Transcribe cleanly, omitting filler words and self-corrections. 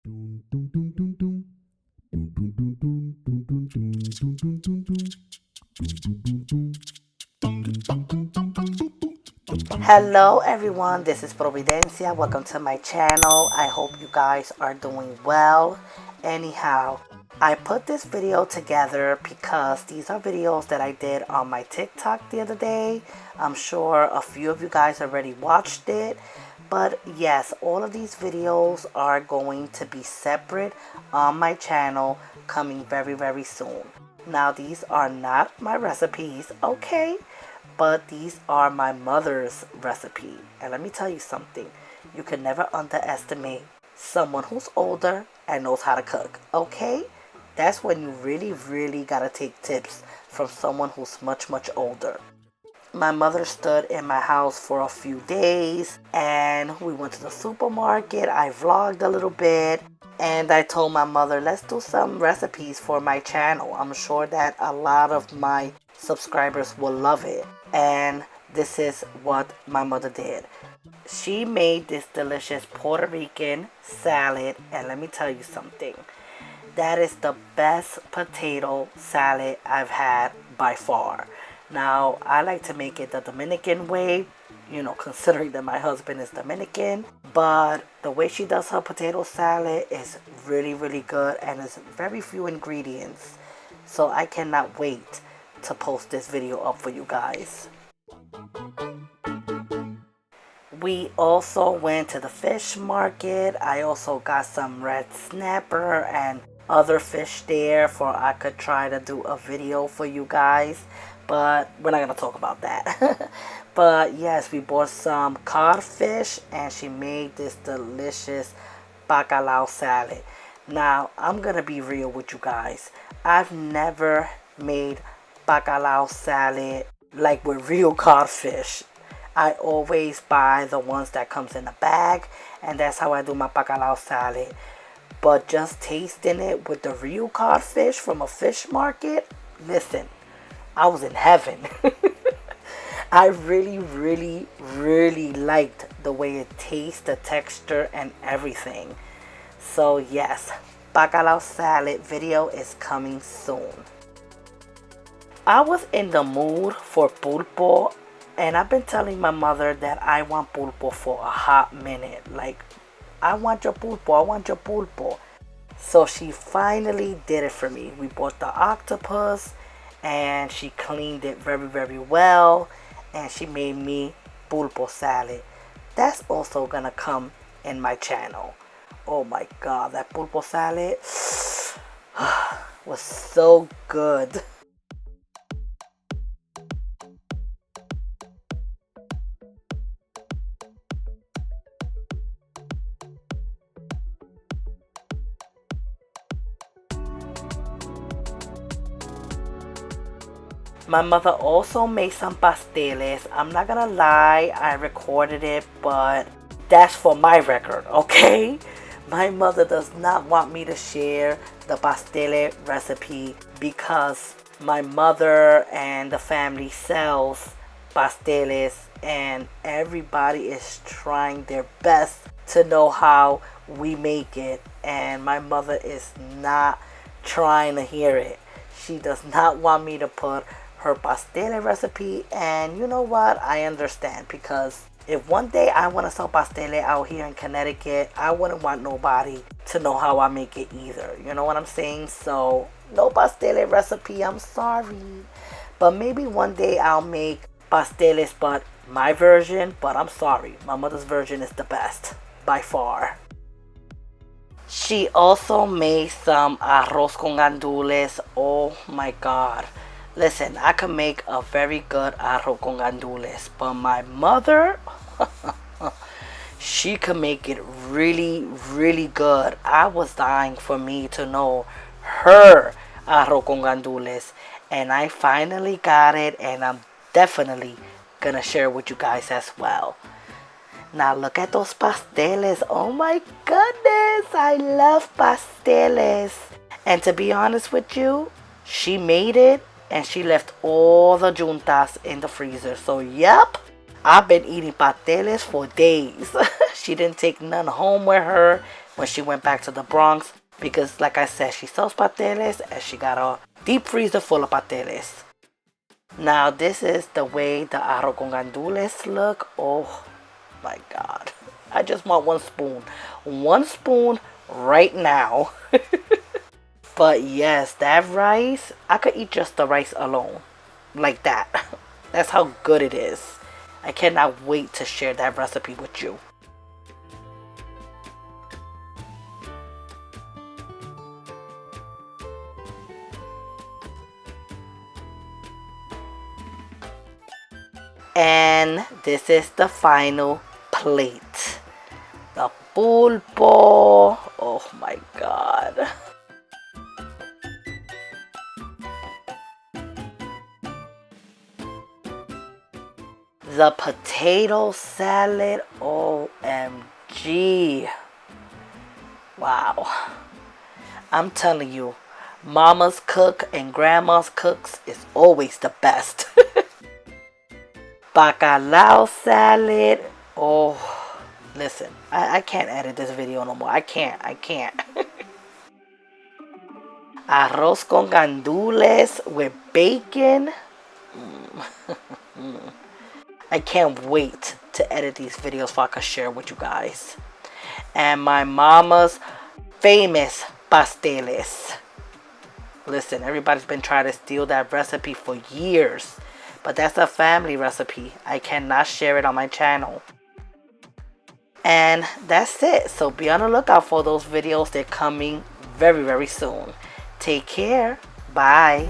Hello everyone, this is Providencia. Welcome to my channel. I hope you guys are doing well. Anyhow, I put this video together because these are videos that I did on my TikTok the other day. I'm sure a few of you guys already watched it. But yes, all of these videos are going to be separate on my channel coming very soon. Now these are not my recipes, okay? But these are my mother's recipe. And let me tell you something. You can never underestimate someone who's older and knows how to cook, okay? That's when you really gotta take tips from someone who's much older. My mother stood in my house for a few days and we went to the supermarket. I vlogged a little bit and I told my mother, let's do some recipes for my channel. I'm sure that a lot of my subscribers will love it. And this is what my mother did. She made this delicious Puerto Rican salad, and let me tell you something. That is the best potato salad I've had by far. Now, I like to make it the Dominican way, you know, considering that my husband is Dominican. But the way she does her potato salad is really good, and it's very few ingredients. So I cannot wait to post this video up for you guys. We also went to the fish market. I also got some red snapper and other fish there for I could try to do a video for you guys, but we're not gonna talk about that. But yes, we bought some codfish and she made this delicious bacalao salad. Now I'm gonna be real with you guys. I've never made bacalao salad like with real codfish. I always buy the ones that comes in a bag, and that's how I do my bacalao salad. But just tasting it with the real codfish from a fish market, listen, I was in heaven. I really liked the way it tastes, the texture and everything. So yes, bacalao salad video is coming soon. I was in the mood for pulpo, and I've been telling my mother that I want pulpo for a hot minute. Like, I want your pulpo. So she finally did it for me. We bought the octopus and she cleaned it very well, and she made me pulpo salad. That's also gonna come in my channel. Oh my god, that pulpo salad was so good. My mother also made some pasteles. I'm not gonna lie, I recorded it, but that's for my record, okay? My mother does not want me to share the pastele recipe because my mother and the family sells pasteles and everybody is trying their best to know how we make it, and my mother is not trying to hear it. She does not want me to put her pastele recipe, and you know what, I understand, because if one day I want to sell pastele out here in Connecticut, I wouldn't want nobody to know how I make it either, you know what I'm saying? So no pastele recipe, I'm sorry, but maybe one day I'll make pasteles, but my version. But I'm sorry, my mother's version is the best by far. She also made some arroz con gandules. Oh my god. Listen, I can make a very good arroz con gandules, but my mother, she can make it really good. I was dying for me to know her arroz con gandules, and I finally got it, and I'm definitely gonna share with you guys as well. Now look at those pasteles. Oh my goodness, I love pasteles. And to be honest with you, she made it and she left all the juntas in the freezer. So yep, I've been eating pasteles for days. She didn't take none home with her. when she went back to the Bronx. Because like I said, she sells pasteles and she got a deep freezer full of pasteles. Now this is the way the arroz con gandules look. Oh my God. I just want one spoon. One spoon right now. But yes, that rice, I could eat just the rice alone. Like that. That's how good it is. I cannot wait to share that recipe with you. And this is the final plate. The pulpo. Oh my God. The potato salad. OMG. Wow. I'm telling you, mama's cook and grandma's cooks is always the best. Bacalao salad. Oh, listen, I can't edit this video no more. I can't. Arroz con gandules with bacon. I can't wait to edit these videos so I can share with you guys. And my mama's famous pasteles. Listen, everybody's been trying to steal that recipe for years. But that's a family recipe. I cannot share it on my channel. And that's it. So be on the lookout for those videos. They're coming very, very soon. Take care. Bye.